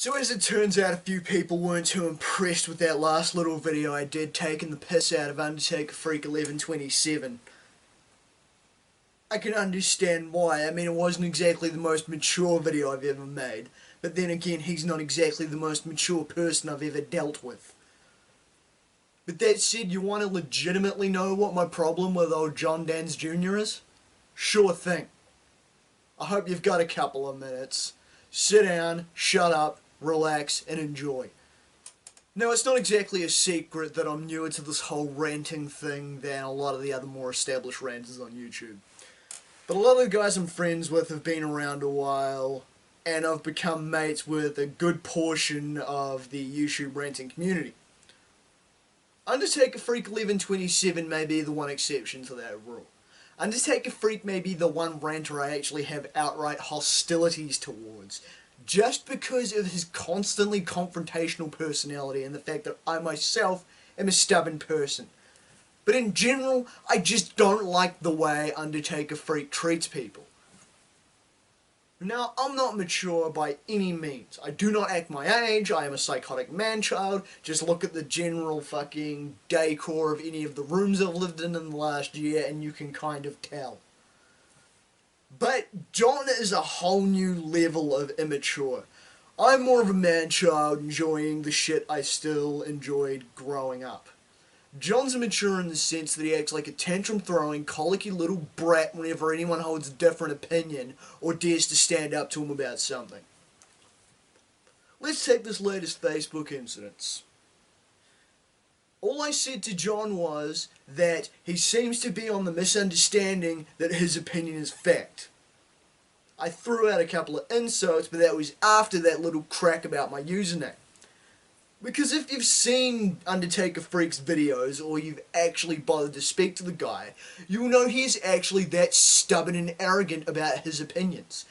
So as it turns out, a few people weren't too impressed with that last little video I did taking the piss out of UndertakerFreak 1127. I can understand why. I mean, it wasn't exactly the most mature video I've ever made. But then again, he's not exactly the most mature person I've ever dealt with. But that said, you want to legitimately know what my problem with old John Dans Jr. is? Sure thing. I hope you've got a couple of minutes. Sit down, shut up, relax, and enjoy. Now, it's not exactly a secret that I'm newer to this whole ranting thing than a lot of the other more established ranters on YouTube. But a lot of the guys I'm friends with have been around a while, and I've become mates with a good portion of the YouTube ranting community. UndertakerFreak 1127 may be the one exception to that rule. UndertakerFreak may be the one ranter I actually have outright hostilities towards, just because of his constantly confrontational personality and the fact that I myself am a stubborn person. But in general, I just don't like the way UndertakerFreak treats people. Now, I'm not mature by any means. I do not act my age, I am a psychotic man-child. Just look at the general fucking decor of any of the rooms I've lived in the last year and you can kind of tell. But John is a whole new level of immature. I'm more of a man-child enjoying the shit I still enjoyed growing up. John's immature in the sense that he acts like a tantrum-throwing, colicky little brat whenever anyone holds a different opinion or dares to stand up to him about something. Let's take this latest Facebook incident. All I said to John was that he seems to be on the misunderstanding that his opinion is fact. I threw out a couple of insults, but that was after that little crack about my username. Because if you've seen UndertakerFreak's videos, or you've actually bothered to speak to the guy, you'll know he's actually that stubborn and arrogant about his opinions.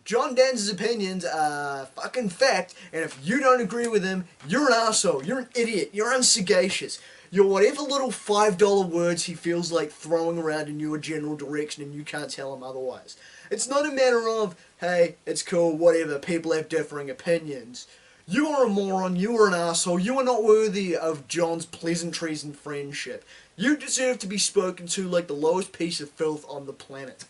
John Dan's opinions are fucking fact, and if you don't agree with him, you're an asshole, you're an idiot, you're unsagacious. You're whatever little $5 words he feels like throwing around in your general direction and you can't tell him otherwise. It's not a matter of, hey, it's cool, whatever, people have differing opinions. You are a moron, you are an asshole, you are not worthy of John's pleasantries and friendship. You deserve to be spoken to like the lowest piece of filth on the planet.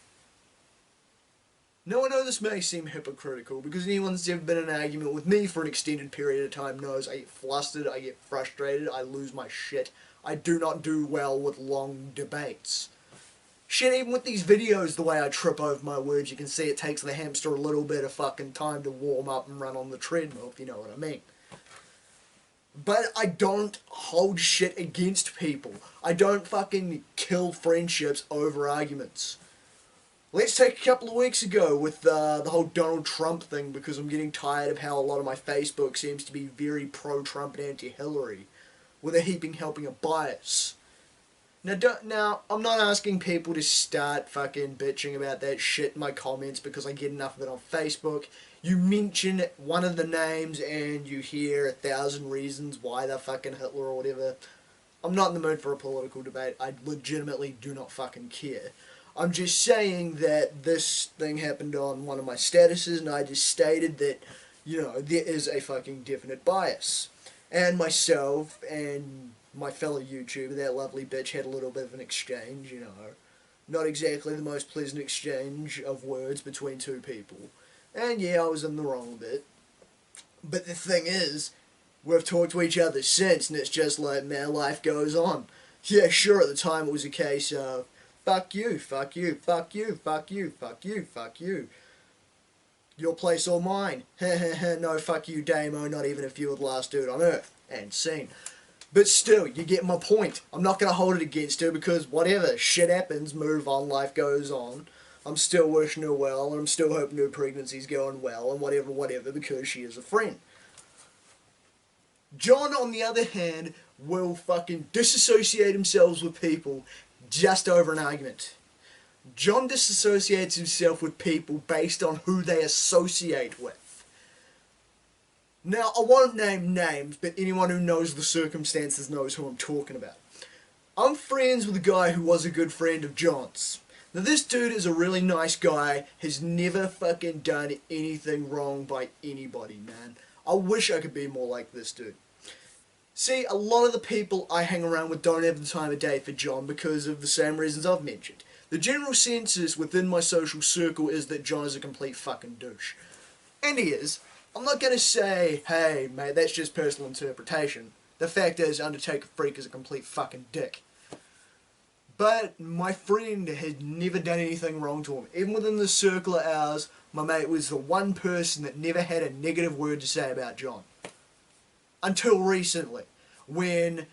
Now I know this may seem hypocritical, because anyone that's ever been in an argument with me for an extended period of time knows I get flustered, I get frustrated, I lose my shit. I do not do well with long debates. Shit, even with these videos, the way I trip over my words, you can see it takes the hamster a little bit of fucking time to warm up and run on the treadmill, if you know what I mean. But I don't hold shit against people. I don't fucking kill friendships over arguments. Let's take a couple of weeks ago with the whole Donald Trump thing, because I'm getting tired of how a lot of my Facebook seems to be very pro-Trump and anti-Hillary, with a heaping helping of bias. Now, I'm not asking people to start fucking bitching about that shit in my comments because I get enough of it on Facebook. You mention one of the names and you hear 1,000 reasons why they're fucking Hitler or whatever. I'm not in the mood for a political debate. I legitimately do not fucking care. I'm just saying that this thing happened on one of my statuses and I just stated that, you know, there is a fucking definite bias. And myself and my fellow YouTuber, that lovely bitch, had a little bit of an exchange, you know. Not exactly the most pleasant exchange of words between two people. And yeah, I was in the wrong bit. But the thing is, we've talked to each other since, and it's just like, man, life goes on. Yeah, sure, at the time it was a case of, fuck you, fuck you, fuck you, fuck you, fuck you, fuck you. Your place or mine. No, fuck you, Damo, not even if you were the last dude on Earth. And scene. But still, you get my point. I'm not going to hold it against her because whatever, shit happens, move on, life goes on. I'm still wishing her well, and I'm still hoping her pregnancy's going well, and whatever, because she is a friend. John, on the other hand, will fucking disassociate himself with people just over an argument. John disassociates himself with people based on who they associate with. Now, I won't name names, but anyone who knows the circumstances knows who I'm talking about. I'm friends with a guy who was a good friend of John's. Now this dude is a really nice guy, has never fucking done anything wrong by anybody, man. I wish I could be more like this dude. See, a lot of the people I hang around with don't have the time of day for John because of the same reasons I've mentioned. The general consensus within my social circle is that John is a complete fucking douche. And he is. I'm not going to say, hey, mate, that's just personal interpretation. The fact is, UndertakerFreak is a complete fucking dick. But my friend had never done anything wrong to him. Even within the circle of ours, my mate was the one person that never had a negative word to say about John. Until recently, when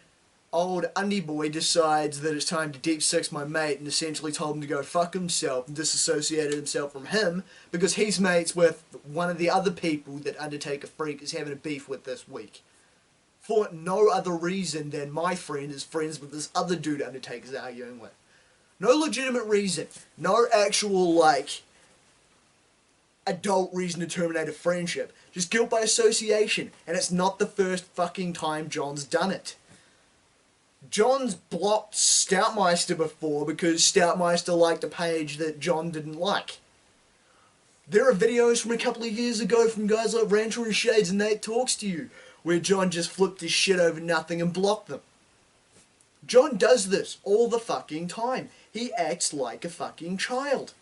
old Undy Boy decides that it's time to deep six my mate and essentially told him to go fuck himself and disassociated himself from him because he's mates with one of the other people that UndertakerFreak is having a beef with this week. For no other reason than my friend is friends with this other dude Undertaker's arguing with. No legitimate reason. No actual, like, adult reason to terminate a friendship. Just guilt by association. And it's not the first fucking time John's done it. John's blocked Stoutmeister before because Stoutmeister liked a page that John didn't like. There are videos from a couple of years ago from guys like Rancher and Shades and Nate Talks to You where John just flipped his shit over nothing and blocked them. John does this all the fucking time. He acts like a fucking child.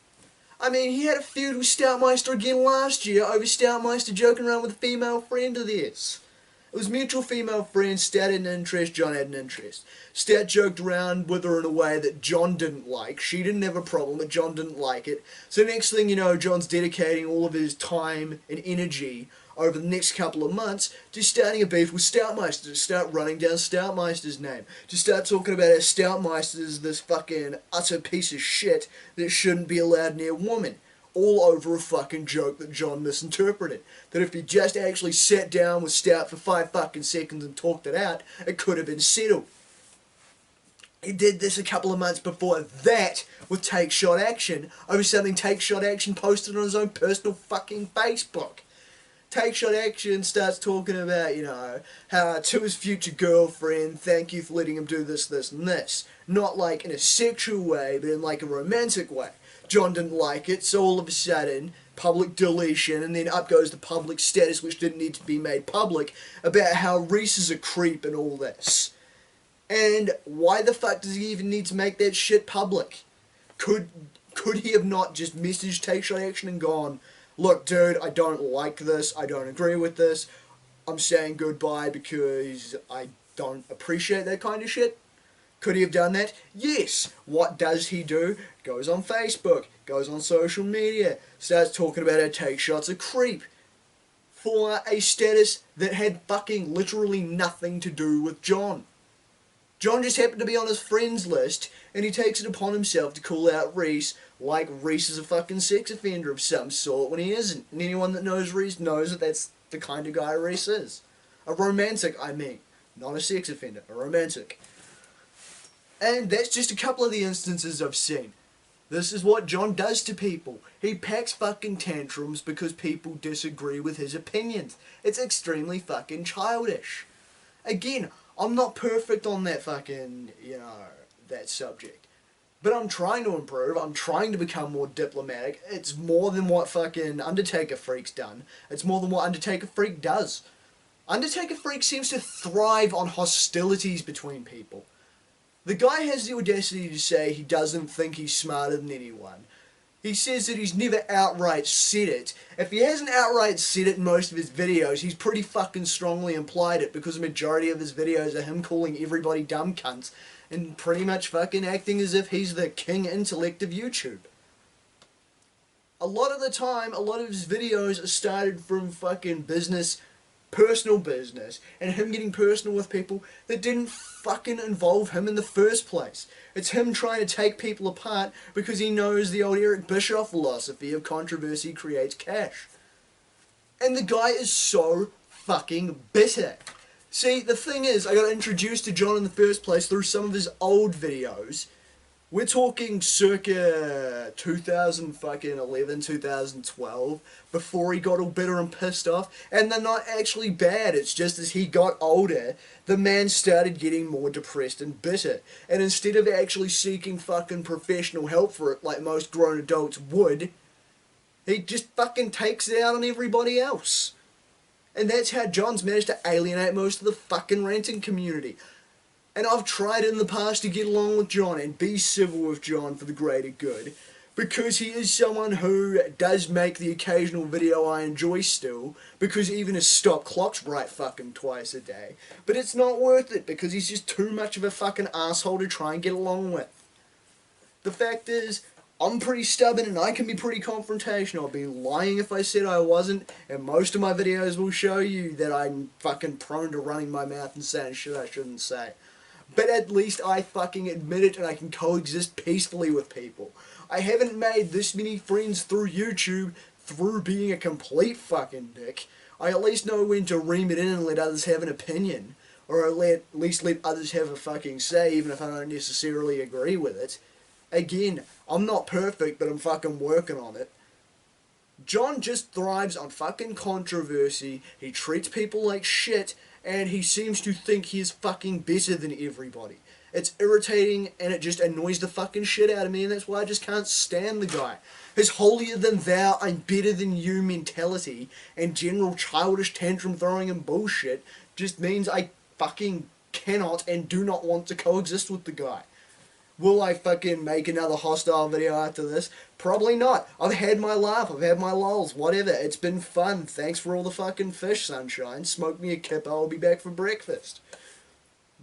I mean, he had a feud with Stoutmeister again last year over Stoutmeister joking around with a female friend of theirs. It was mutual female friends. Stout had an interest, John had an interest. Stout joked around with her in a way that John didn't like. She didn't have a problem, but John didn't like it. So next thing you know, John's dedicating all of his time and energy over the next couple of months to starting a beef with Stoutmeister, to start running down Stoutmeister's name, to start talking about how Stoutmeister is this fucking utter piece of shit that shouldn't be allowed near women. All over a fucking joke that John misinterpreted. That if he just actually sat down with Stout for 5 fucking seconds and talked it out, it could have been settled. He did this a couple of months before that with Take Shot Action over something Take Shot Action posted on his own personal fucking Facebook. Take Shot Action starts talking about, you know, how to his future girlfriend, thank you for letting him do this, this, and this. Not like in a sexual way, but in like a romantic way. John didn't like it, so all of a sudden, public deletion, and then up goes the public status, which didn't need to be made public, about how Reese is a creep and all this. And why the fuck does he even need to make that shit public? Could he have not just messaged Take Shot Action and gone, look dude, I don't like this, I don't agree with this, I'm saying goodbye because I don't appreciate that kind of shit? Could he have done that? Yes. What does he do? Goes on Facebook, goes on social media, starts talking about how Take Shot's a creep for a status that had fucking literally nothing to do with John. John just happened to be on his friends list, and he takes it upon himself to call out Reese like Reese is a fucking sex offender of some sort when he isn't. And anyone that knows Reese knows that that's the kind of guy Reese is. A romantic, I mean. Not a sex offender, a romantic. And that's just a couple of the instances I've seen. This is what John does to people. He packs fucking tantrums because people disagree with his opinions. It's extremely fucking childish. Again, I'm not perfect on that fucking, you know, that subject. But I'm trying to improve. I'm trying to become more diplomatic. It's more than what fucking UndertakerFreak's done. It's more than what UndertakerFreak does. UndertakerFreak seems to thrive on hostilities between people. The guy has the audacity to say he doesn't think he's smarter than anyone. He says that he's never outright said it. If he hasn't outright said it in most of his videos, he's pretty fucking strongly implied it because the majority of his videos are him calling everybody dumb cunts and pretty much fucking acting as if he's the king intellect of YouTube. A lot of the time, a lot of his videos are started from fucking business, personal business, and him getting personal with people that didn't fucking involve him in the first place. It's him trying to take people apart because he knows the old Eric Bischoff philosophy of controversy creates cash. And the guy is so fucking bitter. See, the thing is, I got introduced to John in the first place through some of his old videos, We're talking circa 2011, 2012, before he got all bitter and pissed off. And they're not actually bad, it's just as he got older, the man started getting more depressed and bitter. And instead of actually seeking fucking professional help for it like most grown adults would, he just fucking takes it out on everybody else. And that's how John's managed to alienate most of the fucking ranting community. And I've tried in the past to get along with John and be civil with John for the greater good, because he is someone who does make the occasional video I enjoy still, because even his stop clock's right fucking twice a day. But it's not worth it, because he's just too much of a fucking asshole to try and get along with. The fact is, I'm pretty stubborn and I can be pretty confrontational. I'd be lying if I said I wasn't, and most of my videos will show you that I'm fucking prone to running my mouth and saying shit I shouldn't say. But at least I fucking admit it and I can coexist peacefully with people. I haven't made this many friends through YouTube through being a complete fucking dick. I at least know when to ream it in and let others have an opinion. Or at least let others have a fucking say even if I don't necessarily agree with it. Again, I'm not perfect, but I'm fucking working on it. John just thrives on fucking controversy, he treats people like shit, and he seems to think he is fucking better than everybody. It's irritating, and it just annoys the fucking shit out of me, and that's why I just can't stand the guy. His holier than thou, I'm better than you mentality, and general childish tantrum throwing and bullshit, just means I fucking cannot and do not want to coexist with the guy. Will I fucking make another hostile video after this? Probably not. I've had my laugh, I've had my lulls, whatever. It's been fun. Thanks for all the fucking fish, sunshine. Smoke me a kipper, I'll be back for breakfast.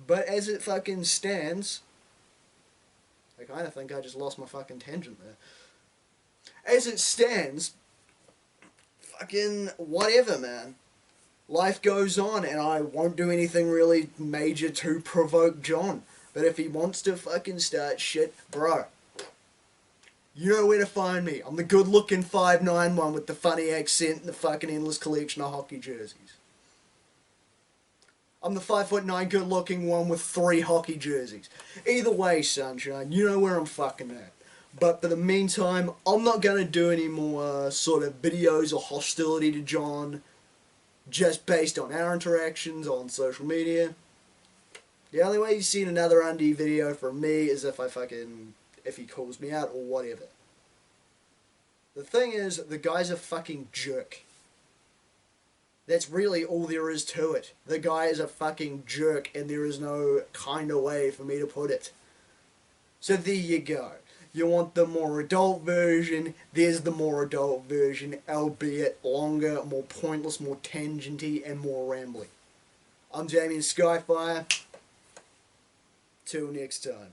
But as it fucking stands, I kinda think I just lost my fucking tangent there. As it stands, fucking whatever, man. Life goes on, and I won't do anything really major to provoke John. But if he wants to fucking start shit, bro, you know where to find me. I'm the good-looking 5'9" with the funny accent and the fucking endless collection of hockey jerseys. I'm the 5'9" good-looking one with 3 hockey jerseys. Either way, sunshine, you know where I'm fucking at. But for the meantime, I'm not going to do any more sort of videos or hostility to John just based on our interactions on social media. The only way you've seen another undie video from me is if he calls me out or whatever. The thing is, the guy's a fucking jerk. That's really all there is to it. The guy is a fucking jerk, and there is no kinda way for me to put it. So there you go. You want the more adult version, there's the more adult version, albeit longer, more pointless, more tangenty, and more rambling. I'm Damian Skyfire. Till next time.